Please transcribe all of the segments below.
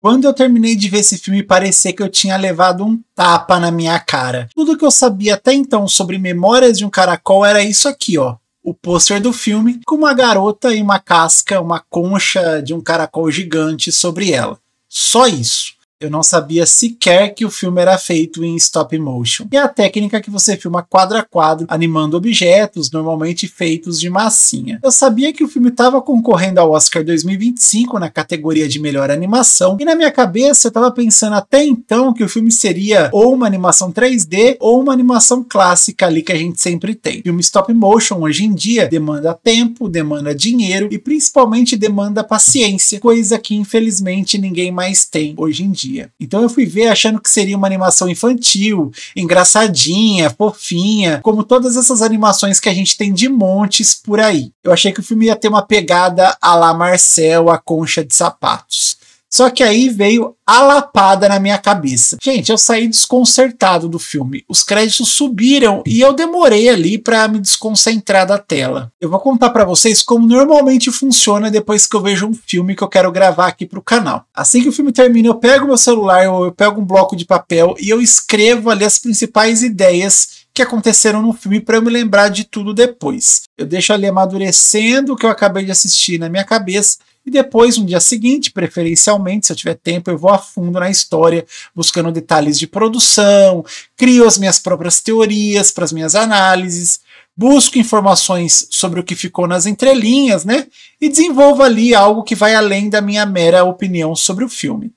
Quando eu terminei de ver esse filme, parecia que eu tinha levado um tapa na minha cara. Tudo que eu sabia até então sobre Memórias de um Caracol era isso aqui, ó. O pôster do filme com uma garota e uma casca, uma concha de um caracol gigante sobre ela. Só isso. Eu não sabia sequer que o filme era feito em stop motion. E a técnica que você filma quadro a quadro, animando objetos, normalmente feitos de massinha. Eu sabia que o filme estava concorrendo ao Oscar 2025 na categoria de melhor animação, e na minha cabeça eu estava pensando até então que o filme seria ou uma animação 3D ou uma animação clássica ali que a gente sempre tem. O filme stop motion hoje em dia demanda tempo, demanda dinheiro e principalmente demanda paciência, coisa que infelizmente ninguém mais tem hoje em dia. Então eu fui ver achando que seria uma animação infantil, engraçadinha, fofinha, como todas essas animações que a gente tem de montes por aí. Eu achei que o filme ia ter uma pegada à la Marcel, a Concha de Sapatos. Só que aí veio a lapada na minha cabeça. Gente, eu saí desconcertado do filme. Os créditos subiram e eu demorei ali para me desconcentrar da tela. Eu vou contar para vocês como normalmente funciona depois que eu vejo um filme que eu quero gravar aqui pro canal. Assim que o filme termina, eu pego meu celular ou eu pego um bloco de papel e eu escrevo ali as principais ideias que aconteceram no filme para eu me lembrar de tudo depois. Eu deixo ali amadurecendo o que eu acabei de assistir na minha cabeça. E depois, no dia seguinte, preferencialmente, se eu tiver tempo, eu vou a fundo na história, buscando detalhes de produção, crio as minhas próprias teorias para as minhas análises, busco informações sobre o que ficou nas entrelinhas, né? E desenvolvo ali algo que vai além da minha mera opinião sobre o filme.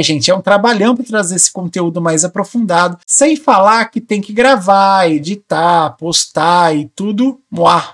Gente, é um trabalhão para trazer esse conteúdo mais aprofundado, sem falar que tem que gravar, editar, postar e tudo,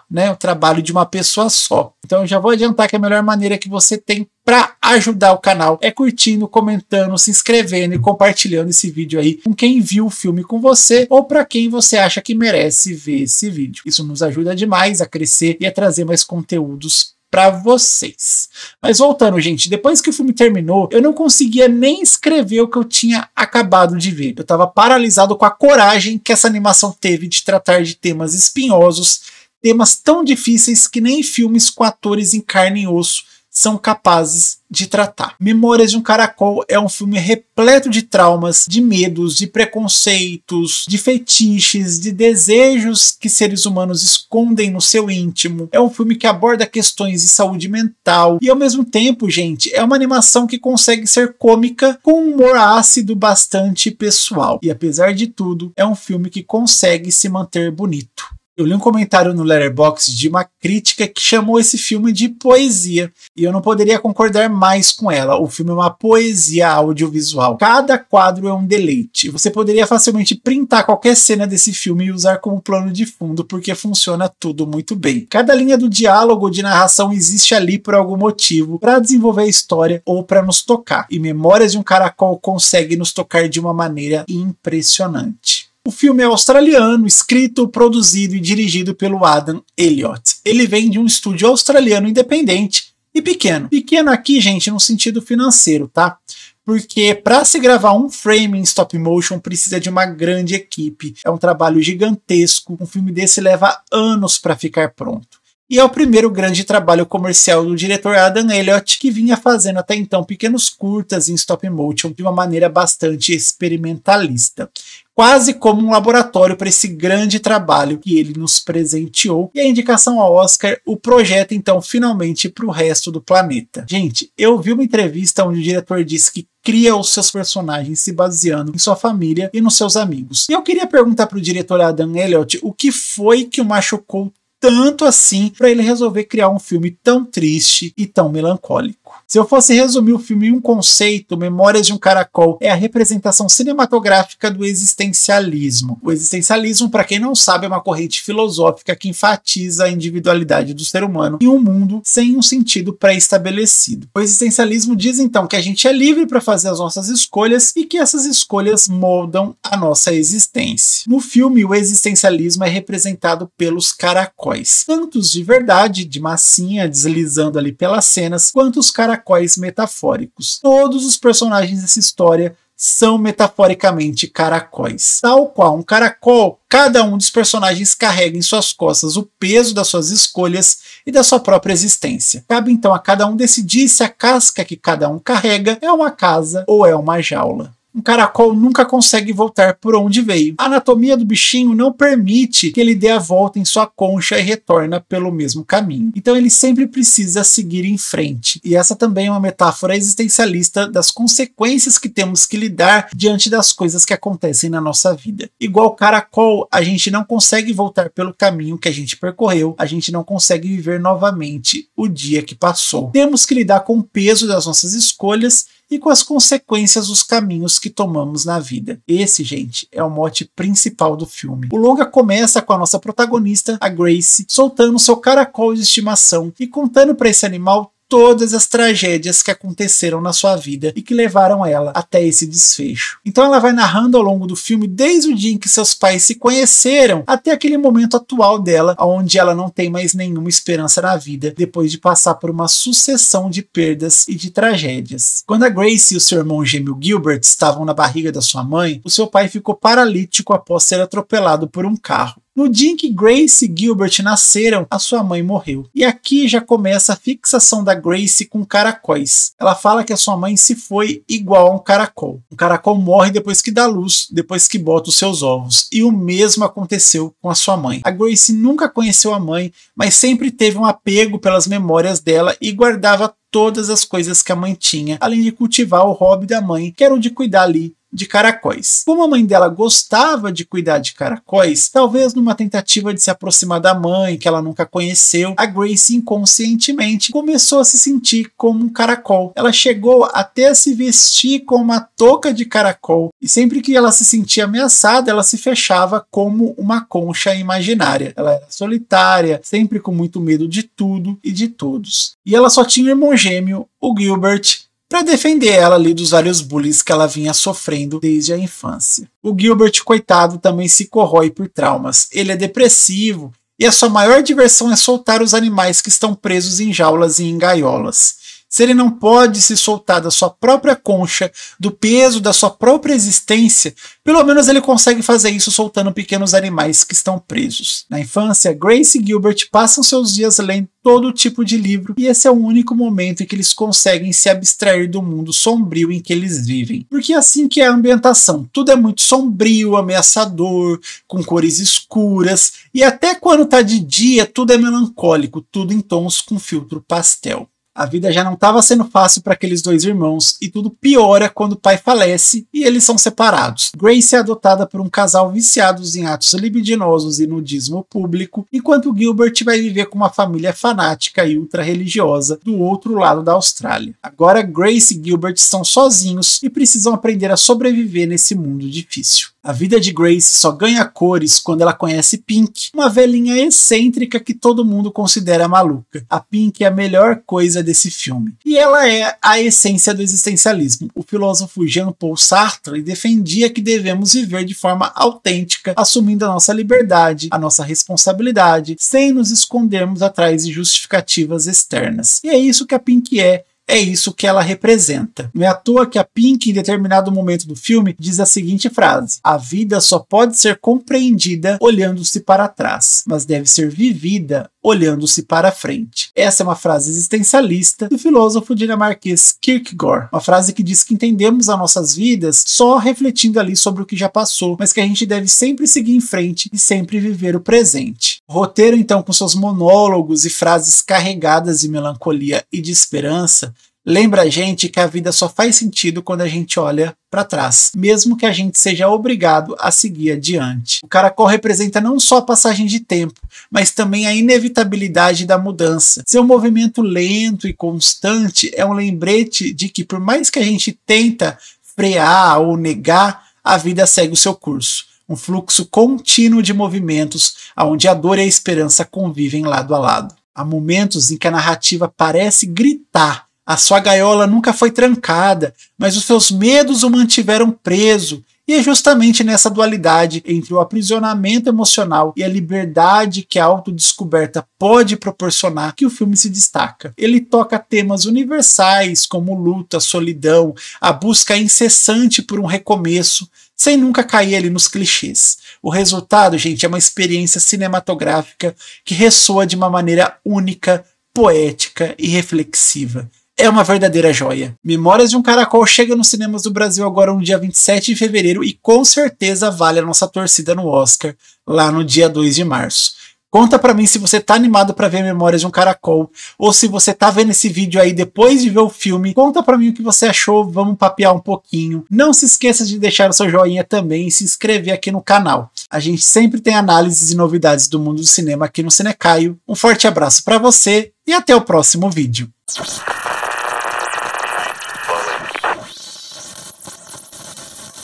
né? O trabalho de uma pessoa só. Então eu já vou adiantar que a melhor maneira que você tem para ajudar o canal é curtindo, comentando, se inscrevendo e compartilhando esse vídeo aí com quem viu o filme com você ou para quem você acha que merece ver esse vídeo. Isso nos ajuda demais a crescer e a trazer mais conteúdos para vocês. Mas voltando, gente, depois que o filme terminou, eu não conseguia nem escrever o que eu tinha acabado de ver. Eu estava paralisado com a coragem que essa animação teve de tratar de temas espinhosos, temas tão difíceis que nem filmes com atores em carne e osso são capazes de tratar. Memórias de um Caracol é um filme repleto de traumas, de medos, de preconceitos, de fetiches, de desejos que seres humanos escondem no seu íntimo. É um filme que aborda questões de saúde mental e ao mesmo tempo, gente, é uma animação que consegue ser cômica com um humor ácido bastante pessoal. E apesar de tudo, é um filme que consegue se manter bonito. Eu li um comentário no Letterboxd de uma crítica que chamou esse filme de poesia, e eu não poderia concordar mais com ela. O filme é uma poesia audiovisual. Cada quadro é um deleite. Você poderia facilmente printar qualquer cena desse filme e usar como plano de fundo, porque funciona tudo muito bem. Cada linha do diálogo ou de narração existe ali por algum motivo, para desenvolver a história ou para nos tocar. E Memórias de um Caracol consegue nos tocar de uma maneira impressionante. O filme é australiano, escrito, produzido e dirigido pelo Adam Elliott. Ele vem de um estúdio australiano independente e pequeno. Pequeno aqui, gente, no sentido financeiro, tá? Porque para se gravar um frame em stop motion precisa de uma grande equipe. É um trabalho gigantesco. Um filme desse leva anos para ficar pronto. E é o primeiro grande trabalho comercial do diretor Adam Elliott, que vinha fazendo até então pequenos curtas em stop motion de uma maneira bastante experimentalista. Quase como um laboratório para esse grande trabalho que ele nos presenteou. E a indicação ao Oscar o projeta então finalmente para o resto do planeta. Gente, eu vi uma entrevista onde o diretor disse que cria os seus personagens se baseando em sua família e nos seus amigos. E eu queria perguntar para o diretor Adam Elliott o que foi que o machucou tanto assim para ele resolver criar um filme tão triste e tão melancólico. Se eu fosse resumir o filme em um conceito, Memórias de um Caracol é a representação cinematográfica do existencialismo. O existencialismo, para quem não sabe, é uma corrente filosófica que enfatiza a individualidade do ser humano em um mundo sem um sentido pré-estabelecido. O existencialismo diz então que a gente é livre para fazer as nossas escolhas e que essas escolhas moldam a nossa existência. No filme, o existencialismo é representado pelos caracóis, tanto os de verdade, de massinha, deslizando ali pelas cenas, quanto os caracóis metafóricos. Todos os personagens dessa história são metaforicamente caracóis. Tal qual um caracol, cada um dos personagens carrega em suas costas o peso das suas escolhas e da sua própria existência. Cabe então a cada um decidir se a casca que cada um carrega é uma casa ou é uma jaula. Um caracol nunca consegue voltar por onde veio. A anatomia do bichinho não permite que ele dê a volta em sua concha e retorne pelo mesmo caminho. Então ele sempre precisa seguir em frente. E essa também é uma metáfora existencialista das consequências que temos que lidar diante das coisas que acontecem na nossa vida. Igual o caracol, a gente não consegue voltar pelo caminho que a gente percorreu, a gente não consegue viver novamente o dia que passou. Temos que lidar com o peso das nossas escolhas e com as consequências dos caminhos que tomamos na vida. Esse, gente, é o mote principal do filme. O longa começa com a nossa protagonista, a Grace, soltando seu caracol de estimação e contando para esse animal todas as tragédias que aconteceram na sua vida e que levaram ela até esse desfecho. Então ela vai narrando ao longo do filme desde o dia em que seus pais se conheceram até aquele momento atual dela, onde ela não tem mais nenhuma esperança na vida depois de passar por uma sucessão de perdas e de tragédias. Quando a Grace e o seu irmão gêmeo Gilbert estavam na barriga da sua mãe, o seu pai ficou paralítico após ser atropelado por um carro. No dia em que Grace e Gilbert nasceram, a sua mãe morreu. E aqui já começa a fixação da Grace com caracóis. Ela fala que a sua mãe se foi igual a um caracol. Um caracol morre depois que dá luz, depois que bota os seus ovos. E o mesmo aconteceu com a sua mãe. A Grace nunca conheceu a mãe, mas sempre teve um apego pelas memórias dela e guardava todas as coisas que a mãe tinha, além de cultivar o hobby da mãe, que era o de cuidar ali de caracóis. Como a mãe dela gostava de cuidar de caracóis, talvez numa tentativa de se aproximar da mãe, que ela nunca conheceu, a Grace inconscientemente começou a se sentir como um caracol. Ela chegou até a se vestir com uma touca de caracol, e sempre que ela se sentia ameaçada, ela se fechava como uma concha imaginária. Ela era solitária, sempre com muito medo de tudo e de todos. E ela só tinha um irmão gêmeo, o Gilbert, para defender ela ali dos vários bullies que ela vinha sofrendo desde a infância. O Gilbert, coitado, também se corrói por traumas. Ele é depressivo e a sua maior diversão é soltar os animais que estão presos em jaulas e em gaiolas. Se ele não pode se soltar da sua própria concha, do peso da sua própria existência, pelo menos ele consegue fazer isso soltando pequenos animais que estão presos. Na infância, Grace e Gilbert passam seus dias lendo todo tipo de livro, e esse é o único momento em que eles conseguem se abstrair do mundo sombrio em que eles vivem. Porque é assim que é a ambientação. Tudo é muito sombrio, ameaçador, com cores escuras, e até quando tá de dia, tudo é melancólico, tudo em tons com filtro pastel. A vida já não estava sendo fácil para aqueles dois irmãos e tudo piora quando o pai falece e eles são separados. Grace é adotada por um casal viciados em atos libidinosos e nudismo público, enquanto Gilbert vai viver com uma família fanática e ultra-religiosa do outro lado da Austrália. Agora Grace e Gilbert estão sozinhos e precisam aprender a sobreviver nesse mundo difícil. A vida de Grace só ganha cores quando ela conhece Pink, uma velhinha excêntrica que todo mundo considera maluca. A Pink é a melhor coisa desse filme. E ela é a essência do existencialismo. O filósofo Jean-Paul Sartre defendia que devemos viver de forma autêntica, assumindo a nossa liberdade, a nossa responsabilidade, sem nos escondermos atrás de justificativas externas. E é isso que a Pink é. É isso que ela representa. Não é à toa que a Pink, em determinado momento do filme, diz a seguinte frase: a vida só pode ser compreendida olhando-se para trás, mas deve ser vivida olhando-se para frente. Essa é uma frase existencialista do filósofo dinamarquês Kierkegaard. Uma frase que diz que entendemos as nossas vidas só refletindo ali sobre o que já passou, mas que a gente deve sempre seguir em frente e sempre viver o presente. O roteiro, então, com seus monólogos e frases carregadas de melancolia e de esperança, lembra a gente que a vida só faz sentido quando a gente olha para trás, mesmo que a gente seja obrigado a seguir adiante. O caracol representa não só a passagem de tempo, mas também a inevitabilidade da mudança. Seu movimento lento e constante é um lembrete de que, por mais que a gente tenta frear ou negar, a vida segue o seu curso. Um fluxo contínuo de movimentos, onde a dor e a esperança convivem lado a lado. Há momentos em que a narrativa parece gritar: a sua gaiola nunca foi trancada, mas os seus medos o mantiveram preso, E é justamente nessa dualidade entre o aprisionamento emocional e a liberdade que a autodescoberta pode proporcionar que o filme se destaca. Ele toca temas universais como luta, solidão, a busca incessante por um recomeço, sem nunca cair ali nos clichês. O resultado, gente, é uma experiência cinematográfica que ressoa de uma maneira única, poética e reflexiva. É uma verdadeira joia. Memórias de um Caracol chega nos cinemas do Brasil agora no dia 27 de fevereiro e com certeza vale a nossa torcida no Oscar, lá no dia 2 de março. Conta pra mim se você tá animado pra ver Memórias de um Caracol, ou se você tá vendo esse vídeo aí depois de ver o filme. Conta pra mim o que você achou, vamos papear um pouquinho. Não se esqueça de deixar o seu joinha também e se inscrever aqui no canal. A gente sempre tem análises e novidades do mundo do cinema aqui no Cinecaio. Um forte abraço pra você e até o próximo vídeo.